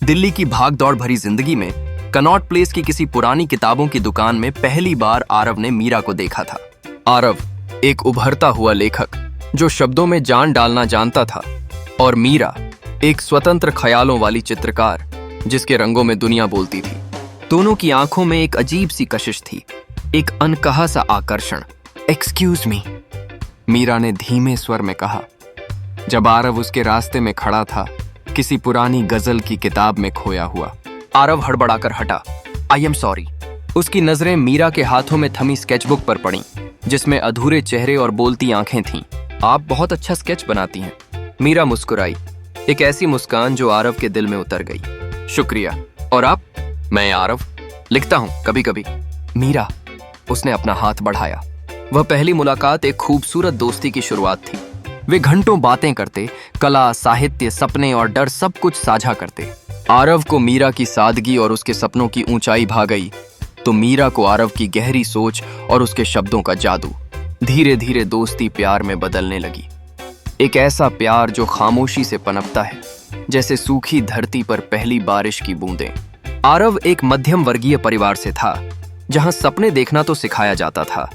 दिल्ली की भाग-दौड़ भरी जिंदगी में कनॉट प्लेस की किसी पुरानी किताबों की दुकान में पहली बार आरव ने मीरा को देखा था। आरव एक उभरता हुआ लेखक जो शब्दों में जान डालना जानता था, और मीरा एक स्वतंत्र ख्यालों वाली चित्रकार जिसके रंगों में दुनिया बोलती थी। दोनों की आंखों में एक अजीब सी कशिश थी, एक अनकहा सा आकर्षण। एक्सक्यूज मी, मीरा ने धीमे स्वर में कहा, जब आरव उसके रास्ते में खड़ा था, किसी पुरानी गजल की किताब में खोया हुआ। आरव हड़बड़ाकर हटा। I am sorry. उसकी नजरें मीरा के हाथों में थमी स्केचबुक पर पड़ीं, जिसमें अधूरे चेहरे और बोलती आंखें थीं। आप बहुत अच्छा स्केच बनाती हैं। मीरा मुस्कुराई, एक ऐसी मुस्कान जो आरव के दिल में उतर गई। शुक्रिया। और आप? मैं आरव लिखता हूं कभी कभी। मीरा, उसने अपना हाथ बढ़ाया। वह पहली मुलाकात एक खूबसूरत दोस्ती की शुरुआत थी। वे घंटों बातें करते, कला, साहित्य, सपने और डर सब कुछ साझा करते। आरव को मीरा की सादगी और उसके सपनों की ऊंचाई भा गई, तो मीरा को आरव की गहरी सोच और उसके शब्दों का जादू। धीरे धीरे दोस्ती प्यार में बदलने लगी, एक ऐसा प्यार जो खामोशी से पनपता है, जैसे सूखी धरती पर पहली बारिश की बूंदें। आरव एक मध्यम वर्गीय परिवार से था, जहां सपने देखना तो सिखाया जाता था,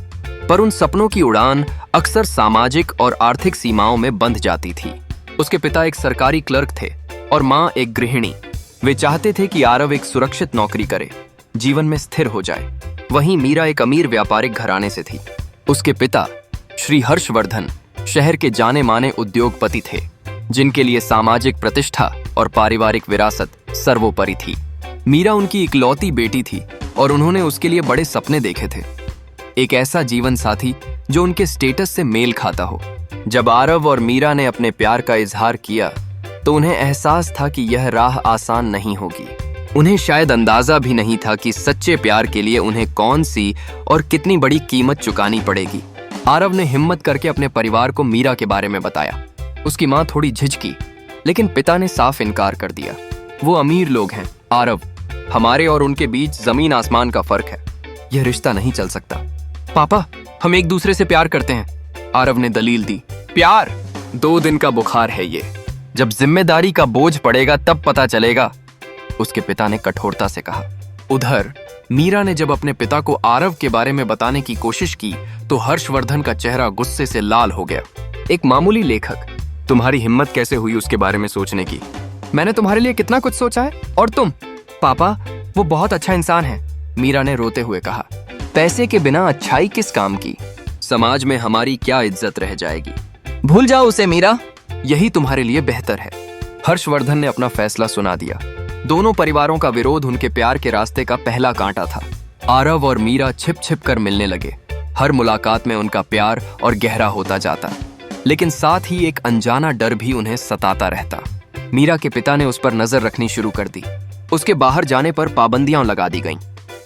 पर उन सपनों की उड़ान अक्सर सामाजिक और आर्थिक सीमाओं में बंध जाती थी। उसके पिता एक सरकारी क्लर्क थे और मां एक गृहिणी। वे चाहते थे कि आरव एक सुरक्षित नौकरी करे, जीवन में स्थिर हो जाए। वहीं मीरा एक अमीर व्यापारिक घराने से थी। उसके पिता श्री हर्षवर्धन शहर के जाने माने उद्योगपति थे, जिनके लिए सामाजिक प्रतिष्ठा और पारिवारिक विरासत सर्वोपरि थी। मीरा उनकी इकलौती बेटी थी और उन्होंने उसके लिए बड़े सपने देखे थे, एक ऐसा जीवन साथी जो उनके स्टेटस से मेल खाता हो। जब आरव और मीरा ने अपने प्यार का इजहार किया, तो उन्हें एहसास था कि यह राह आसान नहीं होगी। उन्हें शायद अंदाजा भी नहीं था कि सच्चे प्यार के लिए उन्हें कौन सी और कितनी बड़ी कीमत चुकानी पड़ेगी। आरव ने हिम्मत करके अपने परिवार को मीरा के बारे में बताया। उसकी मां थोड़ी झिझकी, लेकिन पिता ने साफ इनकार कर दिया। वो अमीर लोग हैं आरव, हमारे और उनके बीच जमीन आसमान का फर्क है। यह रिश्ता नहीं चल सकता। पापा, हम एक दूसरे से प्यार करते हैं, आरव ने दलील दी। प्यार 2 दिन का बुखार है ये, जब जिम्मेदारी का बोझ पड़ेगा तब पता चलेगा, उसके पिता ने कठोरता से कहा। उधर मीरा ने जब अपने पिता को आरव के बारे में बताने की कोशिश की, तो हर्षवर्धन का चेहरा गुस्से से लाल हो गया। एक मामूली लेखक, तुम्हारी हिम्मत कैसे हुई उसके बारे में सोचने की? मैंने तुम्हारे लिए कितना कुछ सोचा है, और तुम? पापा, वो बहुत अच्छा इंसान है, मीरा ने रोते हुए कहा। पैसे के बिना अच्छाई किस काम की? समाज में हमारी क्या इज्जत रह जाएगी? भूल जाओ उसे मीरा, यही तुम्हारे लिए बेहतर है। हर्षवर्धन ने अपना फैसला सुना दिया। दोनों परिवारों का विरोध उनके प्यार के रास्ते का पहला कांटा था। आरव और मीरा छिप छिप कर मिलने लगे। हर मुलाकात में उनका प्यार और गहरा होता जाता, लेकिन साथ ही एक अनजाना डर भी उन्हें सताता रहता। मीरा के पिता ने उस पर नजर रखनी शुरू कर दी। उसके बाहर जाने पर पाबंदियां लगा दी गईं।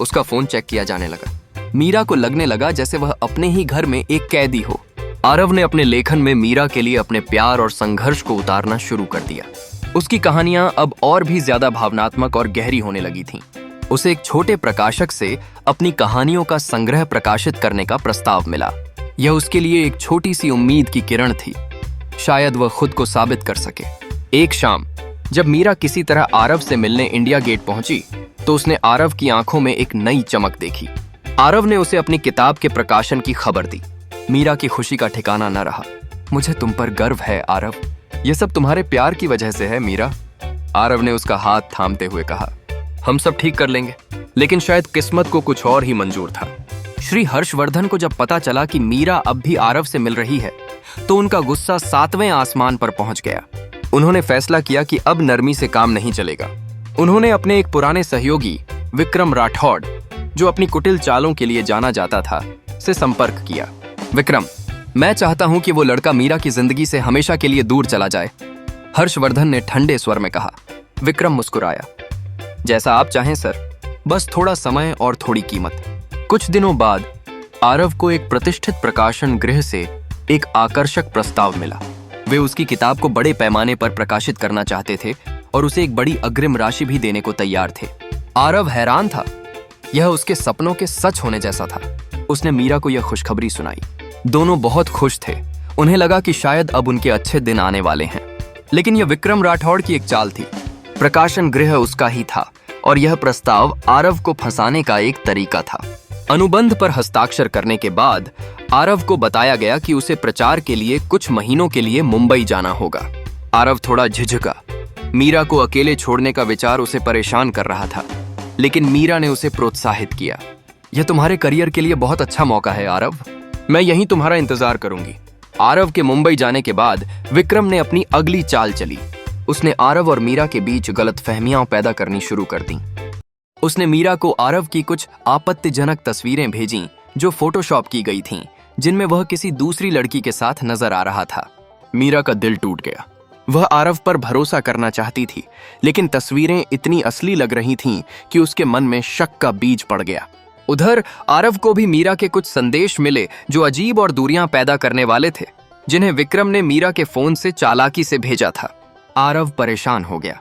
उसका फोन चेक किया जाने लगा। मीरा को लगने लगा जैसे वह अपने ही घर में एक कैदी हो। आरव ने अपने लेखन में मीरा के लिए अपने प्यार और संघर्ष को उतारना शुरू कर दिया। उसकी कहानियां अब और भी ज्यादा भावनात्मक और गहरी होने लगी थीं। उसे एक छोटे प्रकाशक से अपनी कहानियों का संग्रह प्रकाशित करने का प्रस्ताव मिला। यह उसके लिए एक छोटी सी उम्मीद की किरण थी, शायद वह खुद को साबित कर सके। एक शाम जब मीरा किसी तरह आरव से मिलने इंडिया गेट पहुंची, तो उसने आरव की आंखों में एक नई चमक देखी। आरव ने उसे अपनी किताब के प्रकाशन की खबर दी। मीरा की खुशी का ठिकाना न रहा। मुझे तुम पर गर्व है आरव, यह सब तुम्हारे प्यार की वजह से है मीरा, आरव ने उसका हाथ थामते हुए कहा। हम सब ठीक कर लेंगे। लेकिन शायद किस्मत को कुछ और ही मंजूर था। श्री हर्षवर्धन को जब पता चला कि मीरा अब भी आरव से मिल रही है, तो उनका गुस्सा 7वें आसमान पर पहुंच गया। उन्होंने फैसला किया कि अब नरमी से काम नहीं चलेगा। उन्होंने अपने एक पुराने सहयोगी विक्रम राठौड़, जो अपनी कुटिल चालों के लिए जाना जाता था, से संपर्क किया। विक्रम, मैं चाहता हूं कि वो लड़का मीरा की जिंदगी से हमेशा के लिए दूर चला जाए, हर्षवर्धन ने ठंडे स्वर में कहा। विक्रम मुस्कुराया। जैसा आप चाहें सर, बस थोड़ा समय और थोड़ी कीमत। कुछ दिनों बाद आरव को एक प्रतिष्ठित प्रकाशन गृह से एक आकर्षक प्रस्ताव मिला। वे उसकी किताब को बड़े पैमाने पर प्रकाशित करना चाहते थे और उसे एक बड़ी अग्रिम राशि भी देने को तैयार थे। आरव हैरान था, यह उसके सपनों के सच होने जैसा था। उसने मीरा को यह खुशखबरी सुनाई। दोनों बहुत खुश थे। उन्हें लगा कि शायद अब उनके अच्छे दिन आने वाले हैं। लेकिन यह विक्रम राठौड़ की एक चाल थी। प्रकाशन गृह उसका ही था और यह प्रस्ताव आरव को फंसाने का एक तरीका था। अनुबंध पर हस्ताक्षर करने के बाद आरव को बताया गया कि उसे प्रचार के लिए कुछ महीनों के लिए मुंबई जाना होगा। आरव थोड़ा झिझका। मीरा को अकेले छोड़ने का विचार उसे परेशान कर रहा था, लेकिन मीरा ने उसे प्रोत्साहित किया। यह तुम्हारे करियर के लिए बहुत अच्छा मौका है आरव, मैं यहीं तुम्हारा इंतजार करूंगी। आरव के मुंबई जाने के बाद विक्रम ने अपनी अगली चाल चली। उसने आरव और मीरा के बीच गलतफहमियां पैदा करनी शुरू कर दी। उसने मीरा को आरव की कुछ आपत्तिजनक तस्वीरें भेजीं जो फोटोशॉप की गई थीं, जिनमें वह किसी दूसरी लड़की के साथ नजर आ रहा था। मीरा का दिल टूट गया। वह आरव पर भरोसा करना चाहती थी, लेकिन तस्वीरें इतनी असली लग रही थीं कि उसके मन में शक का बीज पड़ गया। उधर आरव को भी मीरा के कुछ संदेश मिले जो अजीब और दूरियां पैदा करने वाले थे, जिन्हें विक्रम ने मीरा के फोन से चालाकी से भेजा था। आरव परेशान हो गया।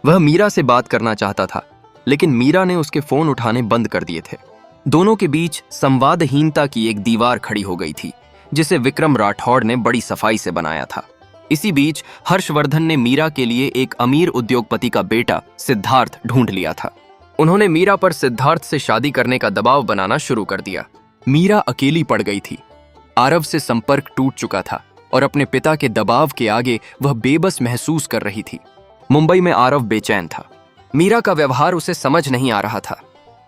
वह मीरा से बात करना चाहता था, लेकिन मीरा ने उसके फोन उठाने बंद कर दिए थे। दोनों के बीच संवादहीनता की एक दीवार खड़ी हो गई थी, जिसे विक्रम राठौड़ ने बड़ी सफाई से बनाया था। इसी बीच हर्षवर्धन ने मीरा के लिए एक अमीर उद्योगपति का बेटा सिद्धार्थ ढूंढ लिया था। उन्होंने मीरा पर सिद्धार्थ से शादी करने का दबाव बनाना शुरू कर दिया। मीरा अकेली पड़ गई थी। आरव से संपर्क टूट चुका था और अपने पिता के दबाव के आगे वह बेबस महसूस कर रही थी। मुंबई में आरव बेचैन था। मीरा का व्यवहार उसे समझ नहीं आ रहा था।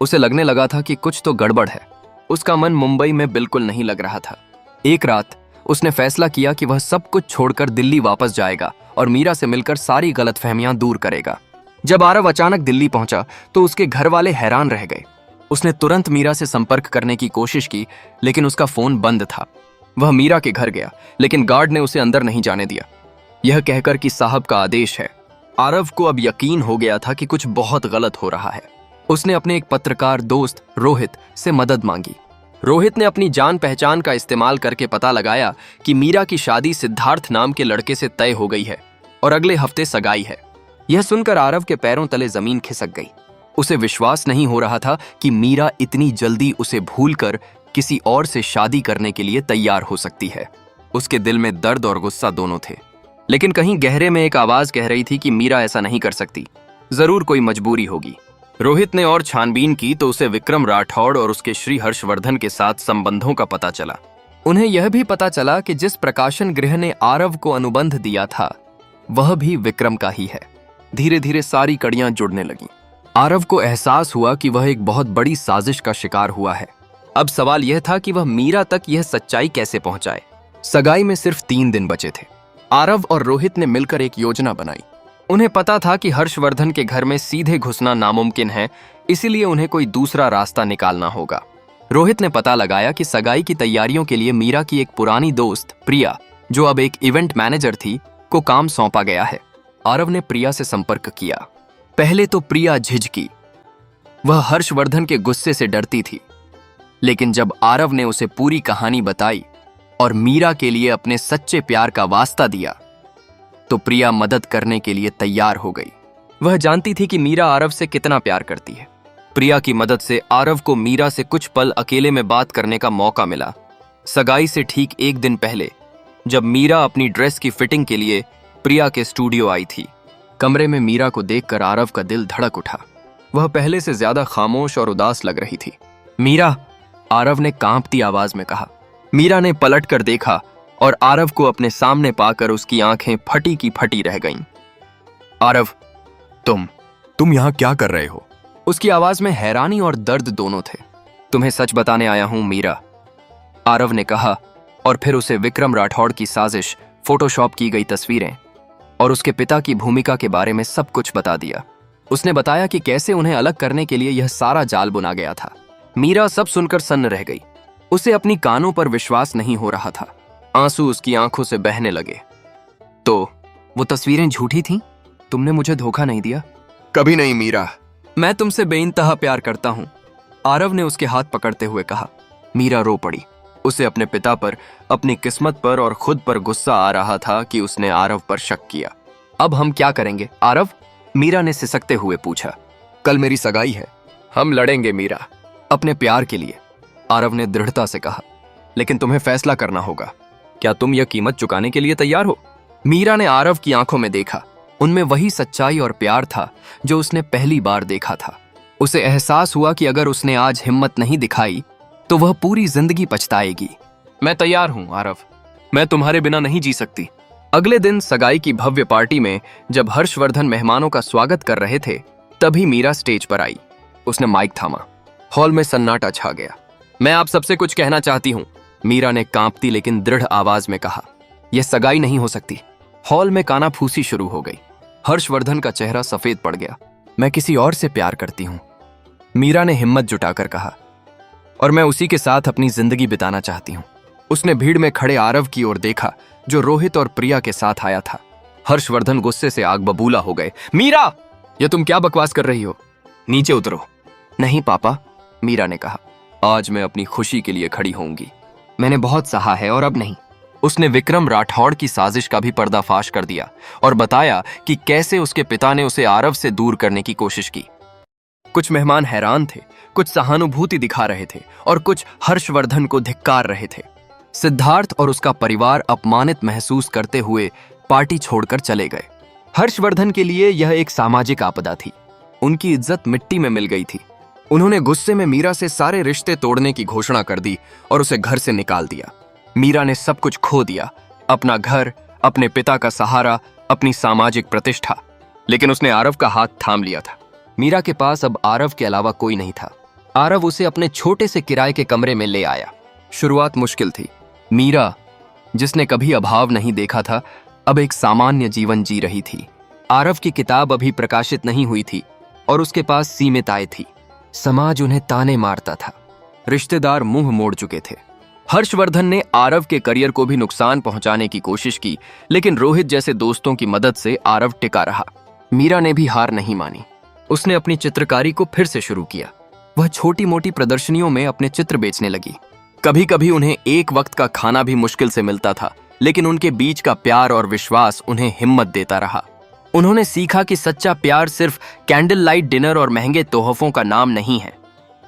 उसे लगने लगा था कि कुछ तो गड़बड़ है। उसका मन मुंबई में बिल्कुल नहीं लग रहा था। एक रात उसने फैसला किया कि वह सब कुछ छोड़कर दिल्ली वापस जाएगा और मीरा से मिलकर सारी गलतफहमियां दूर करेगा। जब आरव अचानक दिल्ली पहुंचा तो उसके घर वाले हैरान रह गए। उसने तुरंत मीरा से संपर्क करने की कोशिश की, लेकिन उसका फोन बंद था। वह मीरा के घर गया, लेकिन गार्ड ने उसे अंदर नहीं जाने दिया, यह कहकर कि साहब का आदेश है। आरव को अब यकीन हो गया था कि कुछ बहुत गलत हो रहा है। उसने अपने एक पत्रकार दोस्त रोहित से मदद मांगी। रोहित ने अपनी जान पहचान का इस्तेमाल करके पता लगाया कि मीरा की शादी सिद्धार्थ नाम के लड़के से तय हो गई है और अगले हफ्ते सगाई है। यह सुनकर आरव के पैरों तले जमीन खिसक गई। उसे विश्वास नहीं हो रहा था कि मीरा इतनी जल्दी उसे भूलकर किसी और से शादी करने के लिए तैयार हो सकती है। उसके दिल में दर्द और गुस्सा दोनों थे, लेकिन कहीं गहरे में एक आवाज कह रही थी कि मीरा ऐसा नहीं कर सकती, जरूर कोई मजबूरी होगी। रोहित ने और छानबीन की तो उसे विक्रम राठौड़ और उसके श्री हर्षवर्धन के साथ संबंधों का पता चला। उन्हें यह भी पता चला कि जिस प्रकाशन गृह ने आरव को अनुबंध दिया था वह भी विक्रम का ही है। धीरे धीरे सारी कड़ियां जुड़ने लगीं। आरव को एहसास हुआ कि वह एक बहुत बड़ी साजिश का शिकार हुआ है। अब सवाल यह था कि वह मीरा तक यह सच्चाई कैसे पहुंचाए। सगाई में सिर्फ 3 दिन बचे थे। आरव और रोहित ने मिलकर एक योजना बनाई। उन्हें पता था कि हर्षवर्धन के घर में सीधे घुसना नामुमकिन है, इसीलिए उन्हें कोई दूसरा रास्ता निकालना होगा। रोहित ने पता लगाया कि सगाई की तैयारियों के लिए मीरा की एक पुरानी दोस्त प्रिया, जो अब एक इवेंट मैनेजर थी, को काम सौंपा गया है। आरव ने प्रिया से संपर्क किया। पहले तो प्रिया झिझकी। वह हर्षवर्धन के गुस्से से डरती थी, लेकिन जब आरव ने उसे पूरी कहानी बताई और मीरा के लिए अपने सच्चे प्यार का वास्ता दिया तो प्रिया मदद करने के लिए तैयार हो गई। वह जानती थी कि मीरा आरव से कितना प्यार करती है। प्रिया की मदद से आरव को मीरा से कुछ पल अकेले में बात करने का मौका मिला। सगाई से ठीक 1 दिन पहले, जब मीरा अपनी ड्रेस की फिटिंग के लिए प्रिया के स्टूडियो आई थी, कमरे में मीरा को देखकर आरव का दिल धड़क उठा। वह पहले से ज्यादा खामोश और उदास लग रही थी। मीरा, आरव ने कांपती आवाज में कहा। मीरा ने पलटकर देखा और आरव को अपने सामने पाकर उसकी आंखें फटी की फटी रह गईं। आरव, तुम यहां क्या कर रहे हो? उसकी आवाज में हैरानी और दर्द दोनों थे। तुम्हें सच बताने आया हूं मीरा, आरव ने कहा, और फिर उसे विक्रम राठौड़ की साजिश, फोटोशॉप की गई तस्वीरें और उसके पिता की भूमिका के बारे में सब कुछ बता दिया। उसने बताया कि कैसे उन्हें अलग करने के लिए यह सारा जाल बुना गया था। मीरा सब सुनकर सन्न रह गई। उसे अपनी कानों पर विश्वास नहीं हो रहा था। आंसू उसकी आंखों से बहने लगे। तो वो तस्वीरें झूठी थीं? तुमने मुझे धोखा नहीं दिया? कभी नहीं मीरा। मैं तुमसे बेइंतहा प्यार करता हूं, आरव ने उसके हाथ पकड़ते हुए कहा। मीरा रो पड़ी। उसे अपने पिता पर, अपनी किस्मत पर और खुद पर गुस्सा आ रहा था कि उसने आरव पर शक किया। अब हम क्या करेंगे आरव? मीरा ने सिसकते हुए पूछा। कल मेरी सगाई है, हम लड़ेंगे मीरा। अपने प्यार के लिए, आरव ने दृढ़ता से कहा। लेकिन तुम्हें फैसला करना होगा। क्या तुम यह कीमत चुकाने के लिए तैयार हो? मीरा ने आरव की आंखों में देखा। उनमें वही सच्चाई और प्यार था जो उसने पहली बार देखा था। उसे एहसास हुआ कि अगर उसने आज हिम्मत नहीं दिखाई तो वह पूरी जिंदगी पछताएगी। मैं तैयार हूं आरव, मैं तुम्हारे बिना नहीं जी सकती। अगले दिन सगाई की भव्य पार्टी में जब हर्षवर्धन मेहमानों का स्वागत कर रहे थे, तभी मीरा स्टेज पर आई। उसने माइक थामा। हॉल में सन्नाटा छा गया। मैं आप सबसे कुछ कहना चाहती हूँ, मीरा ने कांपती लेकिन दृढ़ आवाज में कहा। यह सगाई नहीं हो सकती। हॉल में कानाफूसी शुरू हो गई। हर्षवर्धन का चेहरा सफेद पड़ गया। मैं किसी और से प्यार करती हूँ, मीरा ने हिम्मत जुटाकर कहा, और मैं उसी के साथ अपनी जिंदगी बिताना चाहती हूँ। उसने भीड़ में खड़े आरव की ओर देखा जो रोहित और प्रिया के साथ आया था। हर्षवर्धन गुस्से से आग बबूला हो गए। मीरा, ये तुम क्या बकवास कर रही हो? नीचे उतरो। नहीं पापा, मीरा ने कहा, आज मैं अपनी खुशी के लिए खड़ी होऊंगी। मैंने बहुत सहा है और अब नहीं। उसने विक्रम राठौड़ की साजिश का भी पर्दाफाश कर दिया और बताया कि कैसे उसके पिता ने उसे आरव से दूर करने की कोशिश की। कुछ मेहमान हैरान थे, कुछ सहानुभूति दिखा रहे थे और कुछ हर्षवर्धन को धिक्कार रहे थे। सिद्धार्थ और उसका परिवार अपमानित महसूस करते हुए पार्टी छोड़कर चले गए। हर्षवर्धन के लिए यह एक सामाजिक आपदा थी। उनकी इज्जत मिट्टी में मिल गई थी। उन्होंने गुस्से में मीरा से सारे रिश्ते तोड़ने की घोषणा कर दी और उसे घर से निकाल दिया। मीरा ने सब कुछ खो दिया, अपना घर, अपने पिता का सहारा, अपनी सामाजिक प्रतिष्ठा, लेकिन उसने आरव का हाथ थाम लिया था। मीरा के पास अब आरव के अलावा कोई नहीं था। आरव उसे अपने छोटे से किराए के कमरे में ले आया। शुरुआत मुश्किल थी। मीरा, जिसने कभी अभाव नहीं देखा था, अब एक सामान्य जीवन जी रही थी। आरव की किताब अभी प्रकाशित नहीं हुई थी और उसके पास सीमित आय थी। समाज उन्हें ताने मारता था। रिश्तेदार मुंह मोड़ चुके थे। हर्षवर्धन ने आरव के करियर को भी नुकसान पहुंचाने की कोशिश की, लेकिन रोहित जैसे दोस्तों की मदद से आरव टिका रहा। मीरा ने भी हार नहीं मानी। उसने अपनी चित्रकारी को फिर से शुरू किया। वह छोटी मोटी प्रदर्शनियों में अपने चित्र बेचने लगी। कभी कभी उन्हें एक वक्त का खाना भी मुश्किल से मिलता था, लेकिन उनके बीच का प्यार और विश्वास उन्हें हिम्मत देता रहा। उन्होंने सीखा कि सच्चा प्यार सिर्फ कैंडल लाइट डिनर और महंगे तोहफों का नाम नहीं है,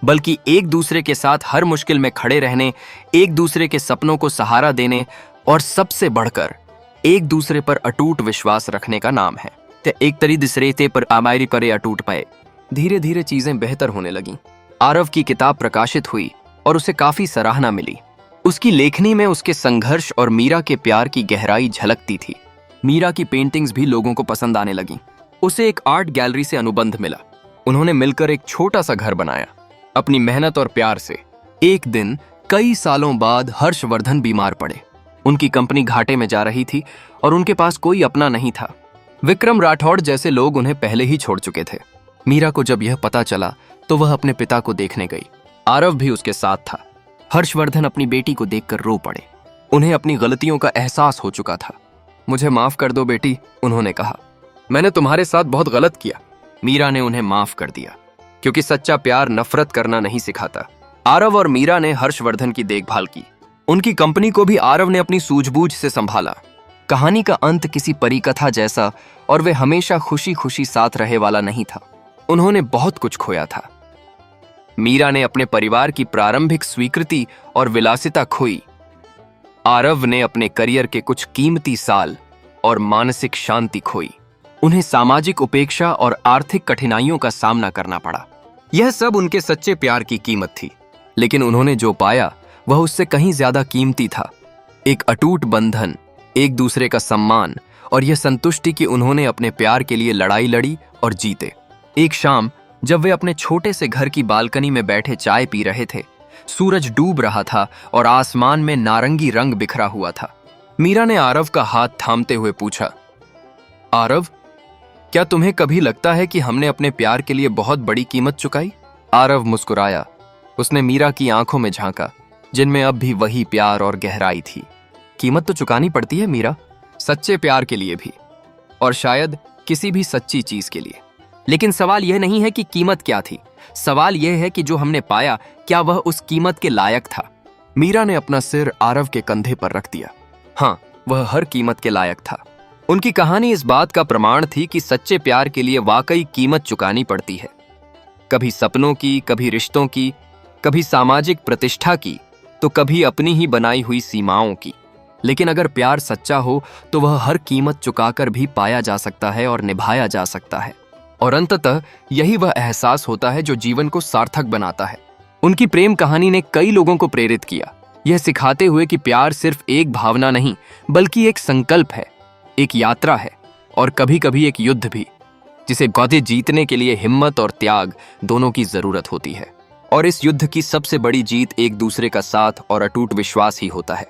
बल्कि एक दूसरे के साथ हर मुश्किल में खड़े रहने, एक दूसरे के सपनों को सहारा देने और सबसे बढ़कर एक दूसरे पर अटूट विश्वास रखने का नाम है। ते एक तरी दिसरे ते पर आमारी परे अटूट पाए। धीरे धीरे चीजें बेहतर होने लगीं। आरव की किताब प्रकाशित हुई और उसे काफी सराहना मिली। उसकी लेखनी में उसके संघर्ष और मीरा के प्यार की गहराई झलकती थी। मीरा की पेंटिंग्स भी लोगों को पसंद आने लगीं। उसे एक आर्ट गैलरी से अनुबंध मिला। उन्होंने मिलकर एक छोटा सा घर बनाया, अपनी मेहनत और प्यार से। एक दिन कई सालों बाद हर्षवर्धन बीमार पड़े। उनकी कंपनी घाटे में जा रही थी और उनके पास कोई अपना नहीं था। विक्रम राठौड़ जैसे लोग उन्हें पहले ही छोड़ चुके थे। मीरा को जब यह पता चला तो वह अपने पिता को देखने गई। आरव भी उसके साथ था। हर्षवर्धन अपनी बेटी को देखकर रो पड़े। उन्हें अपनी गलतियों का एहसास हो चुका था। मुझे माफ कर दो बेटी, उन्होंने कहा। मैंने तुम्हारे साथ बहुत गलत किया। मीरा ने उन्हें माफ कर दिया, क्योंकि सच्चा प्यार नफरत करना नहीं सिखाता। आरव और मीरा ने हर्षवर्धन की देखभाल की। उनकी कंपनी को भी आरव ने अपनी सूझबूझ से संभाला। कहानी का अंत किसी परिकथा जैसा और वे हमेशा खुशी खुशी साथ रहे वाला नहीं था। उन्होंने बहुत कुछ खोया था। मीरा ने अपने परिवार की प्रारंभिक स्वीकृति और विलासिता खोई। आरव ने अपने करियर के कुछ कीमती साल और मानसिक शांति खोई। उन्हें सामाजिक उपेक्षा और आर्थिक कठिनाइयों का सामना करना पड़ा। यह सब उनके सच्चे प्यार की कीमत थी, लेकिन उन्होंने जो पाया वह उससे कहीं ज्यादा कीमती था। एक अटूट बंधन, एक दूसरे का सम्मान और यह संतुष्टि कि उन्होंने अपने प्यार के लिए लड़ाई लड़ी और जीते। एक शाम जब वे अपने छोटे से घर की बालकनी में बैठे चाय पी रहे थे, सूरज डूब रहा था और आसमान में नारंगी रंग बिखरा हुआ था। मीरा ने आरव का हाथ थामते हुए पूछा, आरव, क्या तुम्हें कभी लगता है कि हमने अपने प्यार के लिए बहुत बड़ी कीमत चुकाई? आरव मुस्कुराया। उसने मीरा की आंखों में झांका, जिनमें अब भी वही प्यार और गहराई थी। कीमत तो चुकानी पड़ती है मीरा, सच्चे प्यार के लिए भी, और शायद किसी भी सच्ची चीज के लिए। लेकिन सवाल यह नहीं है कि कीमत क्या थी, सवाल यह है कि जो हमने पाया, क्या वह उस कीमत के लायक था? मीरा ने अपना सिर आरव के कंधे पर रख दिया। हाँ, वह हर कीमत के लायक था। उनकी कहानी इस बात का प्रमाण थी कि सच्चे प्यार के लिए वाकई कीमत चुकानी पड़ती है। कभी सपनों की, कभी रिश्तों की, कभी सामाजिक प्रतिष्ठा की, तो कभी अपनी ही बनाई हुई सीमाओं की। लेकिन अगर प्यार सच्चा हो तो वह हर कीमत चुकाकर भी पाया जा सकता है और निभाया जा सकता है। और अंततः यही वह एहसास होता है जो जीवन को सार्थक बनाता है। उनकी प्रेम कहानी ने कई लोगों को प्रेरित किया, यह सिखाते हुए कि प्यार सिर्फ एक भावना नहीं बल्कि एक संकल्प है, एक यात्रा है और कभी कभी एक युद्ध भी, जिसे गौते जीतने के लिए हिम्मत और त्याग दोनों की जरूरत होती है। और इस युद्ध की सबसे बड़ी जीत एक दूसरे का साथ और अटूट विश्वास ही होता है।